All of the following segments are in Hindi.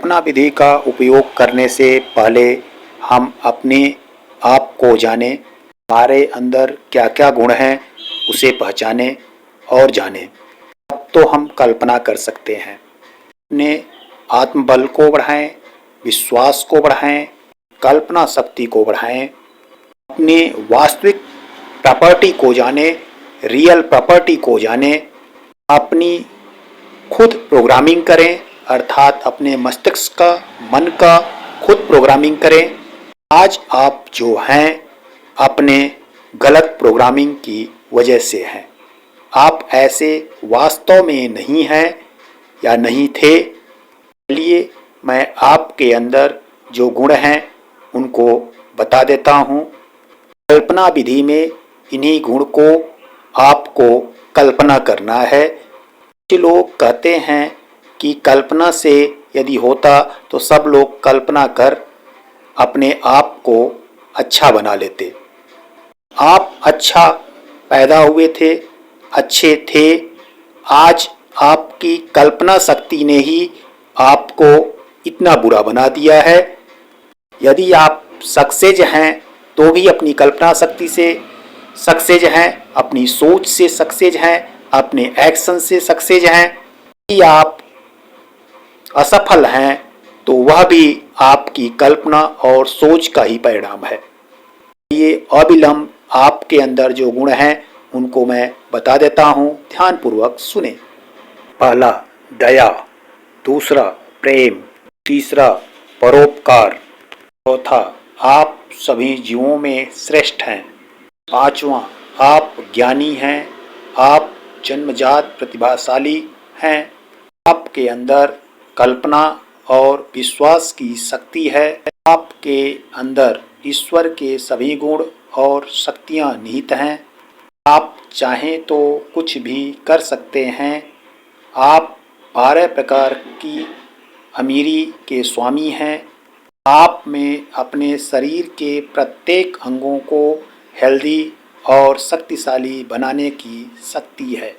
कल्पना विधि का उपयोग करने से पहले हम अपने आप को जानें, हमारे अंदर क्या क्या गुण हैं उसे पहचानें और जानें। अब तो हम कल्पना कर सकते हैं। अपने आत्मबल को बढ़ाएं, विश्वास को बढ़ाएं, कल्पना शक्ति को बढ़ाएं, अपनी वास्तविक प्रॉपर्टी को जानें, रियल प्रॉपर्टी को जानें, अपनी खुद प्रोग्रामिंग करें, अर्थात अपने मस्तिष्क का, मन का खुद प्रोग्रामिंग करें। आज आप जो हैं अपने गलत प्रोग्रामिंग की वजह से हैं। आप ऐसे वास्तव में नहीं हैं या नहीं थे। चलिए मैं आपके अंदर जो गुण हैं उनको बता देता हूँ। कल्पना विधि में इन्हीं गुण को आपको कल्पना करना है। कुछ लोग कहते हैं कि कल्पना से यदि होता तो सब लोग कल्पना कर अपने आप को अच्छा बना लेते। आप अच्छा पैदा हुए थे, अच्छे थे। आज आपकी कल्पना शक्ति ने ही आपको इतना बुरा बना दिया है। यदि आप सक्सेस हैं तो भी अपनी कल्पना शक्ति से सक्सेस हैं, अपनी सोच से सक्सेस हैं, अपने एक्शन से सक्सेस हैं। यदि आप असफल हैं तो वह भी आपकी कल्पना और सोच का ही परिणाम है। ये अविलंब आपके अंदर जो गुण हैं उनको मैं बता देता हूँ, ध्यानपूर्वक सुने। पहला दया, दूसरा प्रेम, तीसरा परोपकार, चौथा आप सभी जीवों में श्रेष्ठ हैं, पांचवा आप ज्ञानी हैं, आप जन्मजात प्रतिभाशाली हैं, आपके अंदर कल्पना और विश्वास की शक्ति है, आपके अंदर ईश्वर के सभी गुण और शक्तियाँ निहित हैं, आप चाहें तो कुछ भी कर सकते हैं, आप 12 प्रकार की अमीरी के स्वामी हैं, आप में अपने शरीर के प्रत्येक अंगों को हेल्दी और शक्तिशाली बनाने की शक्ति है।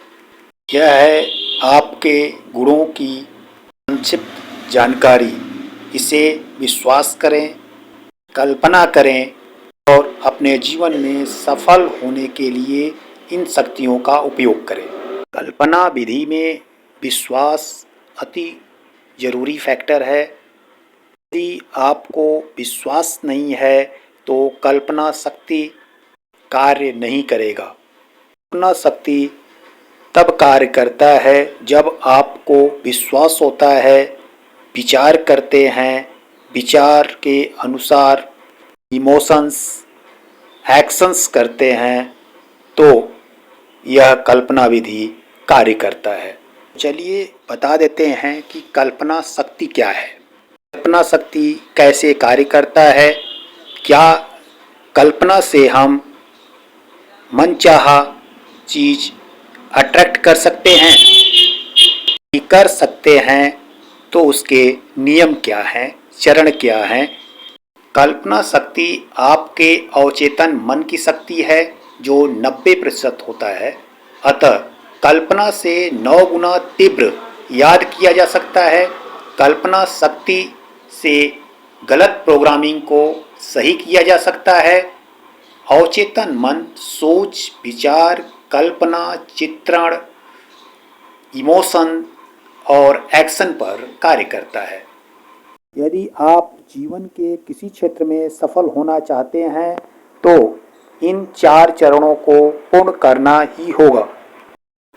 यह है आपके गुणों की संक्षिप्त जानकारी। इसे विश्वास करें, कल्पना करें और अपने जीवन में सफल होने के लिए इन शक्तियों का उपयोग करें। कल्पना विधि में विश्वास अति जरूरी फैक्टर है। यदि आपको विश्वास नहीं है तो कल्पना शक्ति कार्य नहीं करेगा। कल्पना शक्ति तब कार्य करता है जब आपको विश्वास होता है, विचार करते हैं, विचार के अनुसार इमोशंस, एक्शंस करते हैं, तो यह कल्पना विधि कार्य करता है। चलिए बता देते हैं कि कल्पना शक्ति क्या है, कल्पना शक्ति कैसे कार्य करता है, क्या कल्पना से हम मनचाहा चीज अट्रैक्ट कर सकते हैं, कर सकते हैं तो उसके नियम क्या हैं, चरण क्या हैं। कल्पना शक्ति आपके अवचेतन मन की शक्ति है जो 90% होता है। अतः कल्पना से 9 गुना तीव्र याद किया जा सकता है। कल्पना शक्ति से गलत प्रोग्रामिंग को सही किया जा सकता है। अवचेतन मन सोच, विचार, कल्पना, चित्रण, इमोशन और एक्शन पर कार्य करता है। यदि आप जीवन के किसी क्षेत्र में सफल होना चाहते हैं तो इन 4 चरणों को पूर्ण करना ही होगा।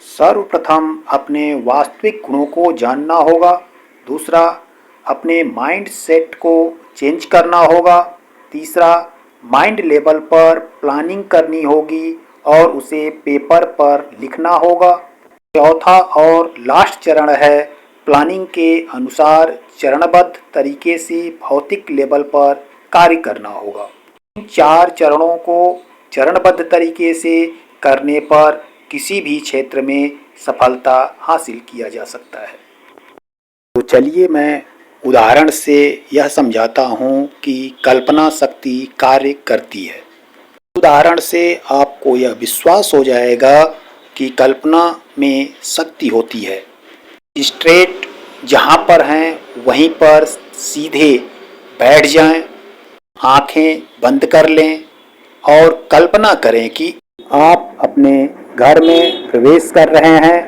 सर्वप्रथम अपने वास्तविक गुणों को जानना होगा। दूसरा, अपने माइंड सेट को चेंज करना होगा। तीसरा, माइंड लेवल पर प्लानिंग करनी होगी और उसे पेपर पर लिखना होगा। चौथा और लास्ट चरण है प्लानिंग के अनुसार चरणबद्ध तरीके से भौतिक लेवल पर कार्य करना होगा। इन 4 चरणों को चरणबद्ध तरीके से करने पर किसी भी क्षेत्र में सफलता हासिल किया जा सकता है। तो चलिए मैं उदाहरण से यह समझाता हूँ कि कल्पना शक्ति कार्य करती है। उदाहरण से आपको यह विश्वास हो जाएगा कि कल्पना में शक्ति होती है। स्ट्रेट जहाँ पर हैं वहीं पर सीधे बैठ जाएं, आंखें बंद कर लें और कल्पना करें कि आप अपने घर में प्रवेश कर रहे हैं।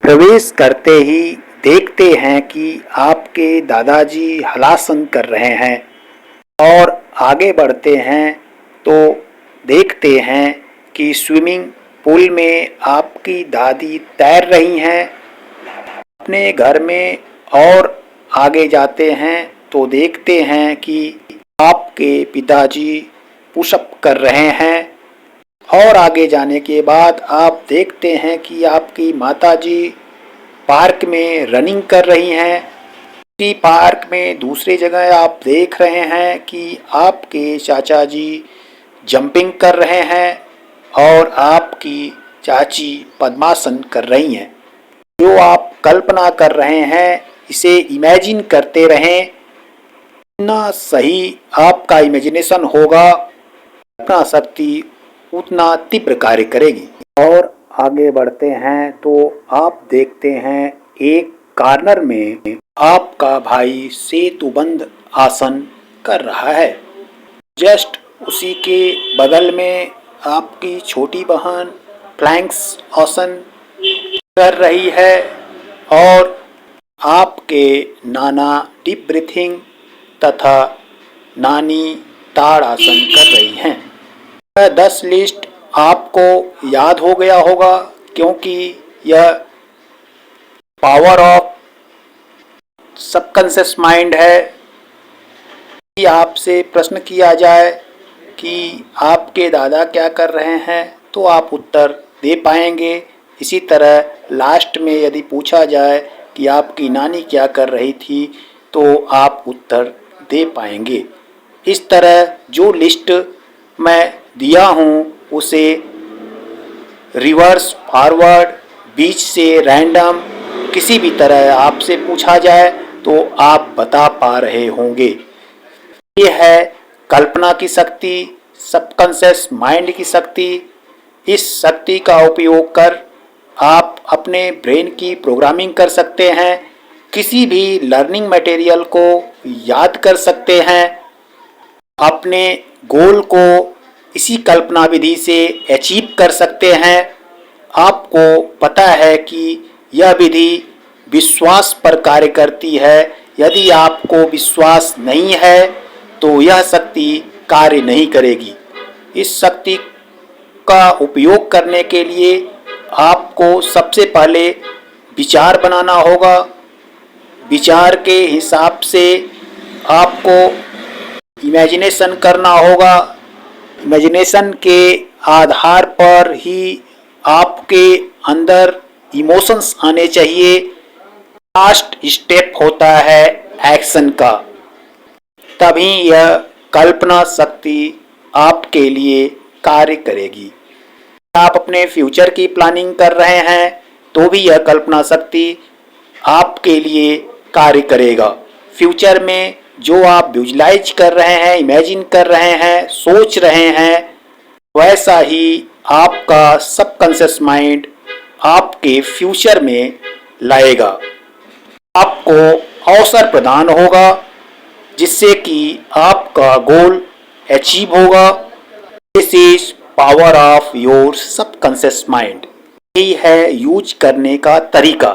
प्रवेश करते ही देखते हैं कि आपके दादाजी हलासन कर रहे हैं और आगे बढ़ते हैं तो देखते हैं कि स्विमिंग पूल में आपकी दादी तैर रही हैं। अपने घर में और आगे जाते हैं तो देखते हैं कि आपके पिताजी पुशअप कर रहे हैं और आगे जाने के बाद आप देखते हैं कि आपकी माताजी पार्क में रनिंग कर रही हैं। इसी पार्क में दूसरी जगह आप देख रहे हैं कि आपके चाचा जी जंपिंग कर रहे हैं और आपकी चाची पद्मासन कर रही हैं। जो आप कल्पना कर रहे हैं इसे इमेजिन करते रहें। जितना सही आपका इमेजिनेशन होगा कल्पना शक्ति उतना तीव्र कार्य करेगी। और आगे बढ़ते हैं तो आप देखते हैं एक कॉर्नर में आपका भाई सेतुबंध आसन कर रहा है। जस्ट उसी के बगल में आपकी छोटी बहन प्लैंक्स आसन कर रही है और आपके नाना डीप ब्रीथिंग तथा नानी ताड़ आसन कर रही हैं। 10 लिस्ट आपको याद हो गया होगा क्योंकि यह पावर ऑफ सबकॉन्शियस माइंड है। कि आपसे प्रश्न किया जाए कि आपके दादा क्या कर रहे हैं तो आप उत्तर दे पाएंगे। इसी तरह लास्ट में यदि पूछा जाए कि आपकी नानी क्या कर रही थी तो आप उत्तर दे पाएंगे। इस तरह जो लिस्ट मैं दिया हूँ उसे रिवर्स फॉरवर्ड बीच से रैंडम किसी भी तरह आपसे पूछा जाए तो आप बता पा रहे होंगे। ये है कल्पना की शक्ति, सबकॉन्शियस माइंड की शक्ति। इस शक्ति का उपयोग कर आप अपने ब्रेन की प्रोग्रामिंग कर सकते हैं, किसी भी लर्निंग मटेरियल को याद कर सकते हैं, अपने गोल को इसी कल्पना विधि से अचीव कर सकते हैं। आपको पता है कि यह विधि विश्वास पर कार्य करती है। यदि आपको विश्वास नहीं है तो यह शक्ति कार्य नहीं करेगी। इस शक्ति का उपयोग करने के लिए आपको सबसे पहले विचार बनाना होगा। विचार के हिसाब से आपको इमेजिनेशन करना होगा। इमेजिनेशन के आधार पर ही आपके अंदर इमोशंस आने चाहिए। लास्ट स्टेप होता है एक्शन का, तभी यह कल्पना शक्ति आपके लिए कार्य करेगी। आप अपने फ्यूचर की प्लानिंग कर रहे हैं तो भी यह कल्पना शक्ति आपके लिए कार्य करेगा। फ्यूचर में जो आप विजुलाइज कर रहे हैं, इमेजिन कर रहे हैं, सोच रहे हैं, वैसा ही आपका सबकॉन्शियस माइंड आपके फ्यूचर में लाएगा। आपको अवसर प्रदान होगा जिससे कि आपका गोल अचीव होगा। This is power of your subconscious mind. यही है यूज करने का तरीका।